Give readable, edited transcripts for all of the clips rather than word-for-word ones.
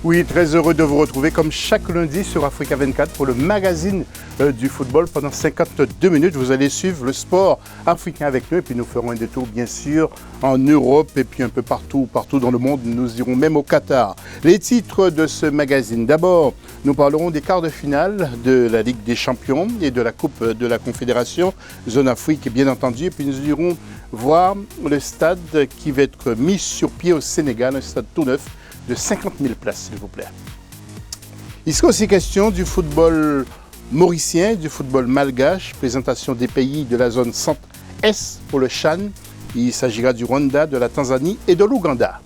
Oui, très heureux de vous retrouver comme chaque lundi sur Africa 24 pour le magazine du football. Pendant 52 minutes, vous allez suivre le sport africain avec nous et puis nous ferons un détour bien sûr en Europe et puis un peu partout dans le monde. Nous irons même au Qatar. Les titres de ce magazine. D'abord, nous parlerons des quarts de finale de la Ligue des Champions et de la Coupe de la Confédération Zone Afrique bien entendu. Et puis nous irons voir le stade qui va être mis sur pied au Sénégal, un stade tout neuf de 50 000 places, s'il vous plaît. Il sera aussi question du football mauricien, du football malgache, présentation des pays de la zone centre-est pour le CHAN. Il s'agira du Rwanda, de la Tanzanie et de l'Ouganda.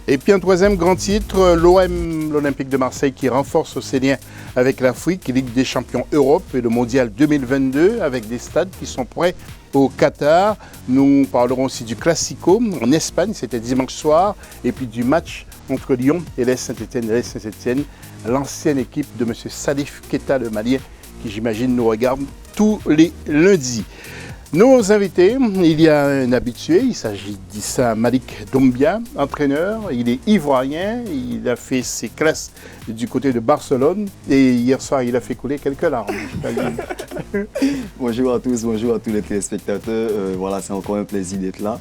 Et puis un troisième grand titre, l'OM, l'Olympique de Marseille, qui renforce ses liens avec l'Afrique, Ligue des champions Europe et le Mondial 2022, avec des stades qui sont prêts au Qatar. Nous parlerons aussi du Classico en Espagne, c'était dimanche soir, et puis du match entre Lyon et l'AS Saint-Étienne. L'AS Saint-Étienne, l'ancienne équipe de M. Salif Keita, le Malien, qui j'imagine nous regarde tous les lundis. Nos invités, il y a un habitué, il s'agit d'Issa Malik Doumbia, entraîneur, il est ivoirien, il a fait ses classes du côté de Barcelone et hier soir il a fait couler quelques larmes. Bonjour à tous, bonjour à tous les téléspectateurs, voilà c'est encore un plaisir d'être là.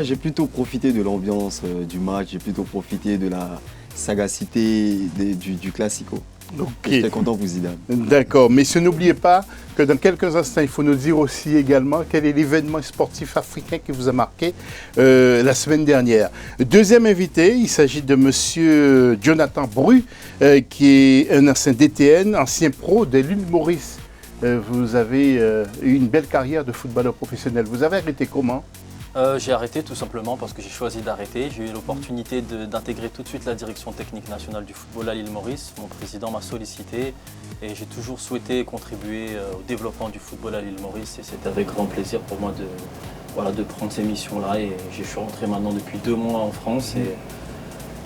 J'ai plutôt profité de l'ambiance du match, j'ai plutôt profité de la sagacité du Classico. Okay. J'étais content pour Zidane. D'accord, mais n'oubliez pas que dans quelques instants, il faut nous dire aussi également quel est l'événement sportif africain qui vous a marqué la semaine dernière. Deuxième invité, il s'agit de M. Jonathan Bru, qui est un ancien DTN, ancien pro de l'île Maurice. Vous avez eu une belle carrière de footballeur professionnel. Vous avez arrêté comment ? J'ai arrêté tout simplement parce que j'ai choisi d'arrêter. J'ai eu l'opportunité d'intégrer tout de suite la direction technique nationale du football à l'île Maurice. Mon président m'a sollicité et j'ai toujours souhaité contribuer au développement du football à l'île Maurice. Et c'est avec grand plaisir pour moi de prendre ces missions-là. Et je suis rentré maintenant depuis 2 mois en France.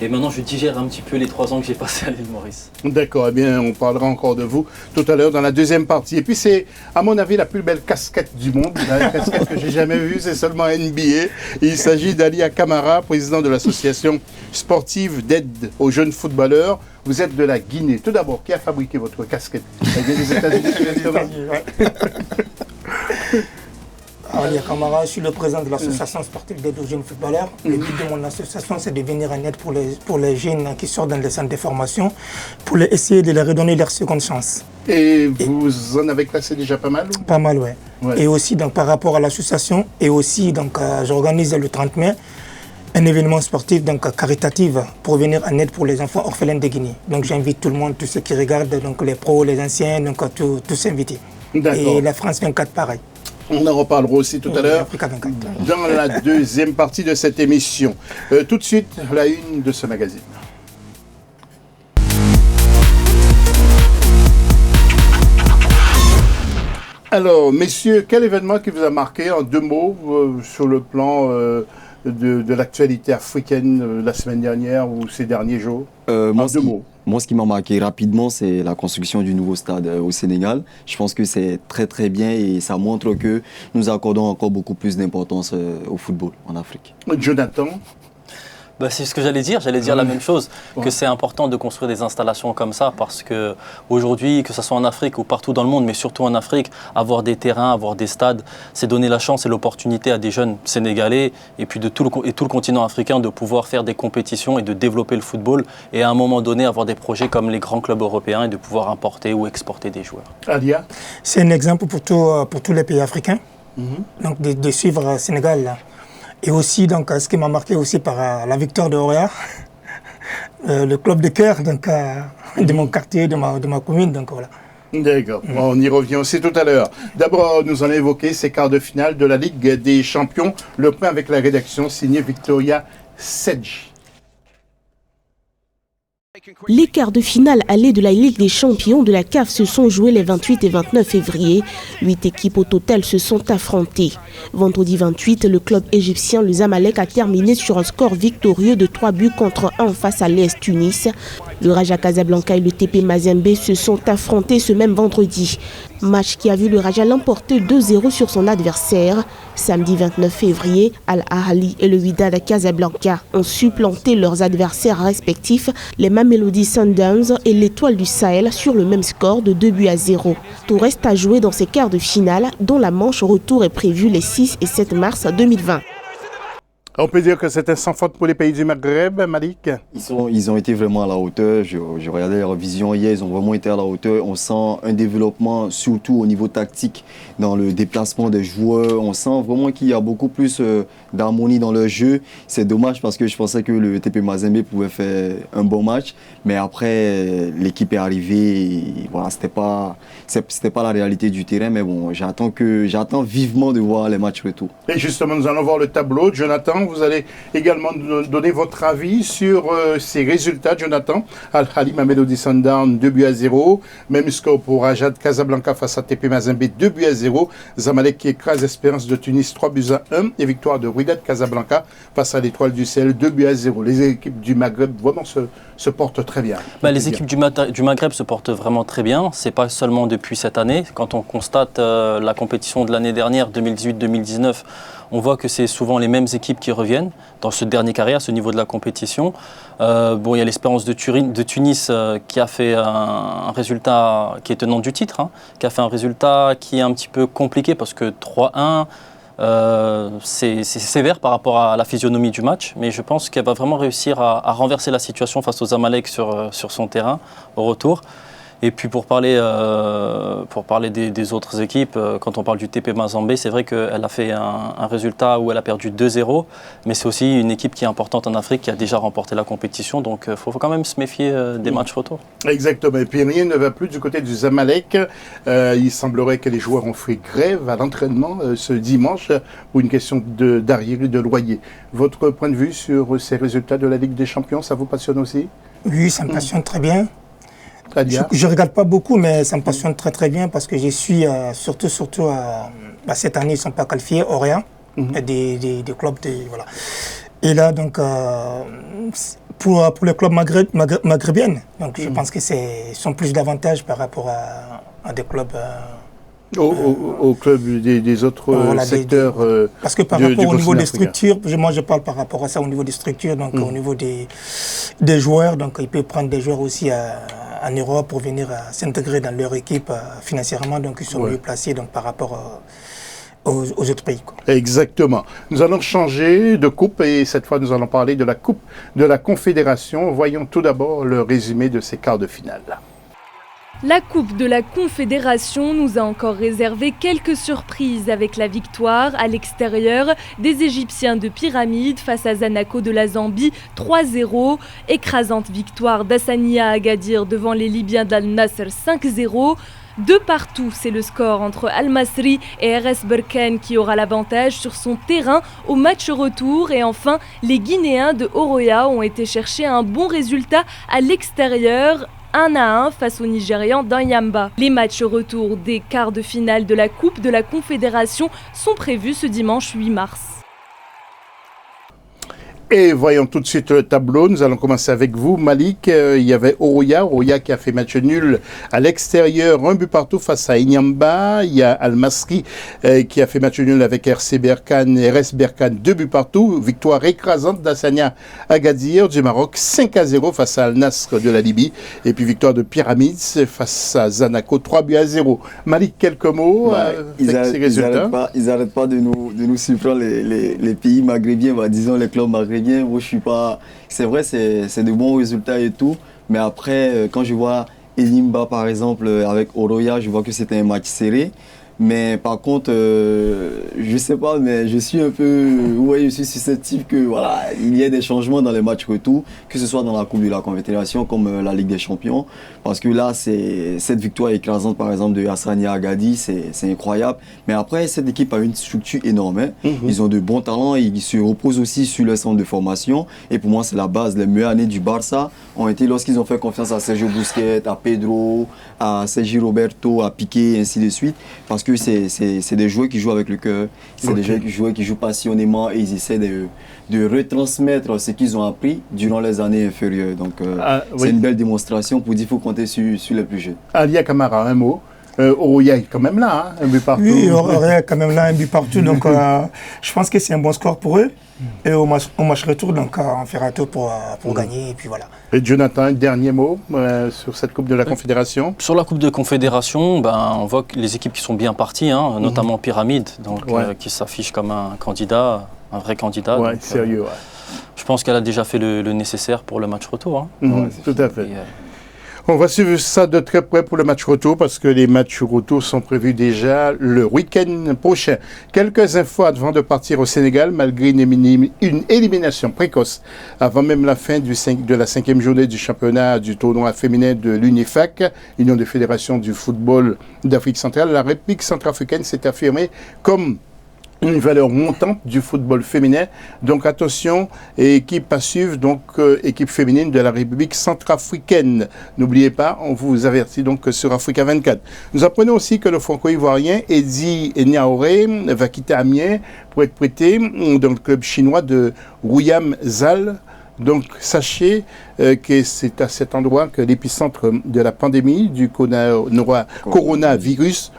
Et maintenant, je digère un petit peu les 3 ans que j'ai passés à l'île Maurice. D'accord, eh bien, on parlera encore de vous tout à l'heure dans la deuxième partie. Et puis, c'est, à mon avis, la plus belle casquette du monde. La casquette que j'ai jamais vue, c'est seulement NBA. Il s'agit d'Alia Camara, président de l'association sportive d'aide aux jeunes footballeurs. Vous êtes de la Guinée. Tout d'abord, qui a fabriqué votre casquette? Elle vient des États-Unis. Alia Camara, je suis le président de l'association sportive d'aide aux jeunes footballeurs. Le but de mon association, c'est de venir en aide pour les jeunes qui sortent dans les centres de formation, pour essayer de leur redonner leur seconde chance. Et vous en avez classé déjà pas mal? Pas mal, oui. Ouais. Et aussi donc, par rapport à l'association, et aussi j'organise le 30 mai un événement sportif caritatif pour venir en aide pour les enfants orphelins de Guinée. Donc j'invite tout le monde, tous ceux qui regardent, donc les pros, les anciens, donc tous invités. Et la France 24 pareil. On en reparlera aussi tout à l'heure dans la deuxième partie de cette émission. Tout de suite, la une de ce magazine. Alors, messieurs, quel événement qui vous a marqué en 2 mots sur le plan de l'actualité africaine la semaine dernière ou ces derniers jours? En 2 mots. Moi, ce qui m'a marqué rapidement, c'est la construction du nouveau stade au Sénégal. Je pense que c'est très très bien et ça montre que nous accordons encore beaucoup plus d'importance au football en Afrique. Jonathan? C'est ce que j'allais dire la même chose, que c'est important de construire des installations comme ça parce qu'aujourd'hui, que ce soit en Afrique ou partout dans le monde, mais surtout en Afrique, avoir des terrains, avoir des stades, c'est donner la chance et l'opportunité à des jeunes Sénégalais et puis tout le continent africain de pouvoir faire des compétitions et de développer le football et à un moment donné avoir des projets comme les grands clubs européens et de pouvoir importer ou exporter des joueurs. Alia? C'est un exemple pour tous les pays africains, donc de suivre le Sénégal là. Et aussi, ce qui m'a marqué aussi par la victoire de Orea, le club de cœur de mon quartier, de ma commune. Donc, voilà. D'accord, on y revient aussi tout à l'heure. D'abord, nous allons évoquer ces quarts de finale de la Ligue des Champions. Le point avec la rédaction signée Victoria Sedj. Les quarts de finale allés de la Ligue des Champions de la CAF se sont joués les 28 et 29 février. 8 équipes au total se sont affrontées. Vendredi 28, le club égyptien, le Zamalek, a terminé sur un score victorieux de 3 buts contre 1 face à l'AS Tunis. Le Raja Casablanca et le TP Mazembe se sont affrontés ce même vendredi. Match qui a vu le Raja l'emporter 2-0 sur son adversaire. Samedi 29 février, Al-Ahly et le Wydad Casablanca ont supplanté leurs adversaires respectifs, les Mamelodi Sundowns et l'Étoile du Sahel, sur le même score de 2-0. Tout reste à jouer dans ces quarts de finale, dont la manche retour est prévue les 6 et 7 mars 2020. On peut dire que c'était sans faute pour les pays du Maghreb, Malik? Ils ont été vraiment à la hauteur. Je regardais leur vision hier, ils ont vraiment été à la hauteur. On sent un développement, surtout au niveau tactique, dans le déplacement des joueurs. On sent vraiment qu'il y a beaucoup plus d'harmonie dans leur jeu. C'est dommage parce que je pensais que le TP Mazembe pouvait faire un bon match. Mais après, l'équipe est arrivée. Et voilà, c'était pas la réalité du terrain. Mais bon, j'attends vivement de voir les matchs retour. Et justement, nous allons voir le tableau. Jonathan, vous allez également nous donner votre avis sur ces résultats. Jonathan, Al-Ahly Mamelodi Sundowns 2-0. Même score pour Raja Casablanca face à TP Mazembe 2-0. Zamalek qui écrase Espérance de Tunis 3-1. Et victoire de Wydad Casablanca face à l'Étoile du Sahel 2-0. Les équipes du Maghreb vraiment se portent très bien. Les équipes du Maghreb se portent vraiment très bien. Ce n'est pas seulement depuis cette année. Quand on constate la compétition de l'année dernière, 2018-2019, on voit que c'est souvent les mêmes équipes qui reviennent dans ce dernier carré, à ce niveau de la compétition. Il y a l'Espérance de Tunis qui a fait un résultat qui est tenant du titre, qui a fait un résultat qui est un petit peu compliqué parce que 3-1, c'est sévère par rapport à la physionomie du match, mais je pense qu'elle va vraiment réussir à renverser la situation face aux Zamalek sur son terrain au retour. Et puis pour parler des autres équipes, quand on parle du TP Mazembe, c'est vrai qu'elle a fait un résultat où elle a perdu 2-0, mais c'est aussi une équipe qui est importante en Afrique, qui a déjà remporté la compétition, donc il faut quand même se méfier des matchs retour. Exactement, et puis rien ne va plus du côté du Zamalek. Il semblerait que les joueurs ont fait grève à l'entraînement ce dimanche pour une question d'arriéré de loyer. Votre point de vue sur ces résultats de la Ligue des Champions, ça vous passionne aussi? Oui, ça me passionne très bien. Je ne regarde pas beaucoup, mais ça me passionne très bien parce que je suis surtout cette année, ils ne sont pas qualifiés, Orient, des clubs. Voilà. Et là, donc, pour les clubs maghrébins, donc, je pense que sont plus d'avantages par rapport à des clubs. Au club des autres secteurs. Parce que par rapport au niveau des structures, moi je parle par rapport à ça au niveau des structures, donc au niveau des joueurs, donc ils peuvent prendre des joueurs aussi en Europe pour venir s'intégrer dans leur équipe financièrement, donc ils sont mieux placés donc, par rapport aux autres pays. Quoi. Exactement. Nous allons changer de coupe et cette fois nous allons parler de la Coupe de la Confédération. Voyons tout d'abord le résumé de ces quarts de finale. La Coupe de la Confédération nous a encore réservé quelques surprises avec la victoire à l'extérieur des Égyptiens de Pyramide face à Zanaco de la Zambie 3-0. Écrasante victoire d'Hassania Agadir devant les Libyens d'Al-Nasr 5-0. De partout, c'est le score entre Al-Masri et RS Berkane qui aura l'avantage sur son terrain au match retour. Et enfin, les Guinéens de Horoya ont été chercher un bon résultat à l'extérieur. 1-1 face aux Nigérians d'Anyamba. Les matchs retour des quarts de finale de la Coupe de la Confédération sont prévus ce dimanche 8 mars. Et voyons tout de suite le tableau. Nous allons commencer avec vous, Malik. Il y avait Horoya qui a fait match nul à l'extérieur, 1-1 face à Inyamba. Il y a Al-Masri qui a fait match nul avec RS Berkane, 2-2. Victoire écrasante d'Hassania Agadir du Maroc, 5-0 face à Al-Nasr de la Libye. Et puis victoire de Pyramides face à Zanaco, 3-0. Malik, quelques mots avec ces résultats? Ils n'arrêtent pas de nous surprendre les pays maghrébiens, disons les clubs maghrébiens. Moi, je suis pas. C'est vrai, c'est de bons résultats et tout. Mais après, quand je vois Enyimba, par exemple, avec Horoya, je vois que c'était un match serré. Mais par contre, je sais pas, mais je suis un peu, je suis susceptible que voilà, il y ait des changements dans les matchs retour, que ce soit dans la Coupe de la Confédération comme la Ligue des Champions, parce que là, cette victoire écrasante par exemple de Hassania Agadir, c'est incroyable. Mais après, cette équipe a une structure énorme. Ils ont de bons talents, ils se reposent aussi sur le centre de formation. Et pour moi, c'est la base. Les meilleures années du Barça ont été lorsqu'ils ont fait confiance à Sergio Busquets, à Pedro, à Sergi Roberto, à Piqué, et ainsi de suite. Parce que c'est des joueurs qui jouent avec le cœur, c'est des joueurs qui jouent passionnément et ils essaient de retransmettre ce qu'ils ont appris durant les années inférieures. Donc c'est une belle démonstration pour dire qu'il faut compter sur les plus jeunes. Alia Camara, un mot. Oroya est quand même là, hein, un but partout. Oui, Oroya est quand même là, un but partout. Donc je pense que c'est un bon score pour eux. Et au match retour, donc on fera tout pour gagner. Et puis voilà. Et Jonathan, un dernier mot sur cette Coupe de la Confédération. Sur la Coupe de Confédération, on voit que les équipes qui sont bien parties, hein, notamment Pyramide, donc, qui s'affiche comme un candidat, un vrai candidat. Ouais, donc, sérieux, ouais. Je pense qu'elle a déjà fait le nécessaire pour le match retour. Hein. Tout à fait. On va suivre ça de très près pour le match retour parce que les matchs retour sont prévus déjà le week-end prochain. Quelques infos avant de partir au Sénégal, malgré une élimination précoce avant même la fin de la 5e journée du championnat du tournoi féminin de l'UNIFAC, Union des fédérations du football d'Afrique centrale. La République centrafricaine s'est affirmée comme une valeur montante du football féminin. Donc attention, équipe à suivre, donc équipe féminine de la République centrafricaine. N'oubliez pas, on vous avertit donc sur Africa 24. Nous apprenons aussi que le franco-ivoirien Eddy Niaoré va quitter Amiens pour être prêté dans le club chinois de William Zal. Donc sachez que c'est à cet endroit que l'épicentre de la pandémie du coronavirus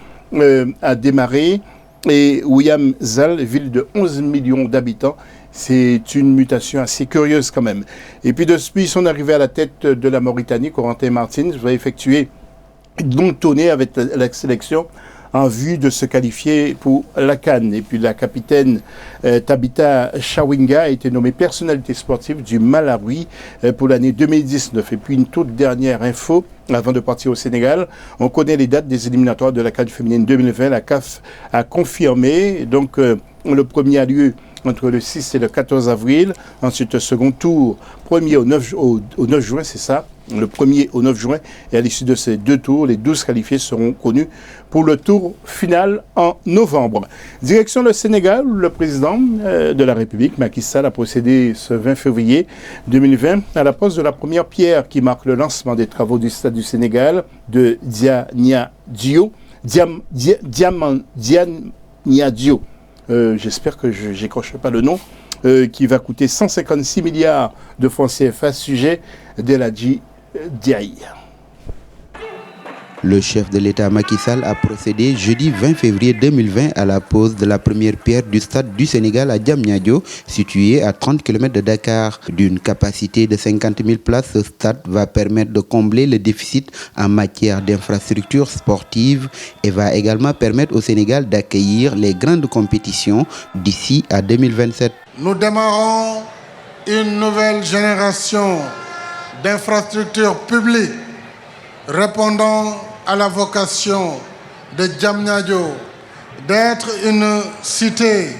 a démarré. Et William Zal, ville de 11 millions d'habitants, c'est une mutation assez curieuse quand même. Et puis depuis son arrivée à la tête de la Mauritanie, Corentin Martins va effectuer une longue tournée avec la sélection en vue de se qualifier pour la CAN. Et puis la capitaine Tabitha Chawinga a été nommée personnalité sportive du Malawi pour l'année 2019. Et puis une toute dernière info, avant de partir au Sénégal, on connaît les dates des éliminatoires de la CAN féminine 2020. La CAF a confirmé, donc le premier a lieu entre le 6 et le 14 avril. Ensuite, le second tour, 1er au 9 juin, c'est ça, le 1er au 9 juin. Et à l'issue de ces deux tours, les 12 qualifiés seront connus pour le tour final en novembre. Direction le Sénégal, le président de la République, Macky Sall, a procédé ce 20 février 2020 à la pose de la première pierre qui marque le lancement des travaux du stade du Sénégal de Diamniadio. J'espère que je n'écorche pas le nom, qui va coûter 156 milliards de francs CFA, sujet d'Eladji Diaye. Le chef de l'État Macky Sall a procédé jeudi 20 février 2020 à la pose de la première pierre du stade du Sénégal à Diamniadio, situé à 30 km de Dakar. D'une capacité de 50 000 places, ce stade va permettre de combler le déficit en matière d'infrastructures sportives et va également permettre au Sénégal d'accueillir les grandes compétitions d'ici à 2027. Nous démarrons une nouvelle génération d'infrastructures publiques répondant à la vocation de Diamniadio d'être une cité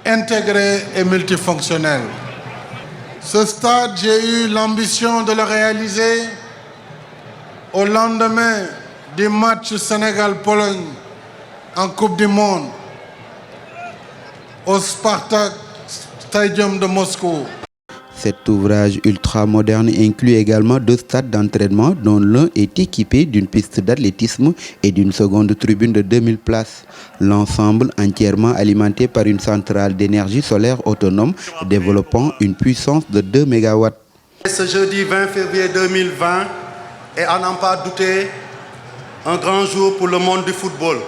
intégrée et multifonctionnelle. Ce stade, j'ai eu l'ambition de le réaliser au lendemain du match Sénégal-Pologne en Coupe du Monde au Spartak Stadium de Moscou. Cet ouvrage ultra-moderne inclut également 2 stades d'entraînement dont l'un est équipé d'une piste d'athlétisme et d'une seconde tribune de 2000 places. L'ensemble entièrement alimenté par une centrale d'énergie solaire autonome développant une puissance de 2 MW. Ce jeudi 20 février 2020 est à n'en pas douter un grand jour pour le monde du football,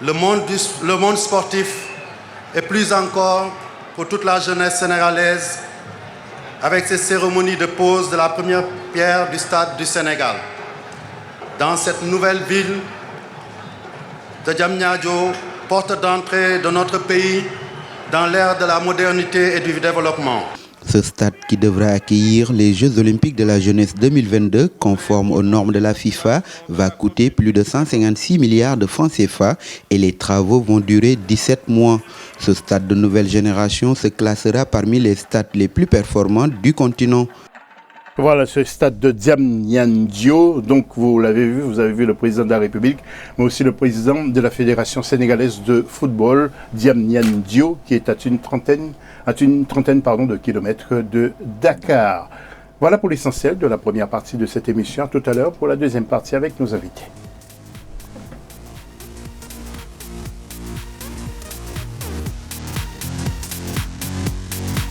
le monde sportif et plus encore pour toute la jeunesse sénégalaise, avec ces cérémonies de pose de la première pierre du stade du Sénégal. Dans cette nouvelle ville de Diamniadio, porte d'entrée de notre pays dans l'ère de la modernité et du développement. Ce stade, qui devra accueillir les Jeux Olympiques de la jeunesse 2022, conforme aux normes de la FIFA, va coûter plus de 156 milliards de francs CFA et les travaux vont durer 17 mois. Ce stade de nouvelle génération se classera parmi les stades les plus performants du continent. Voilà ce stade de Diamniadio. Donc vous l'avez vu, vous avez vu le président de la République, mais aussi le président de la Fédération sénégalaise de football, Diamniadio, qui est à une trentaine de kilomètres de Dakar. Voilà pour l'essentiel de la première partie de cette émission. À tout à l'heure pour la deuxième partie avec nos invités.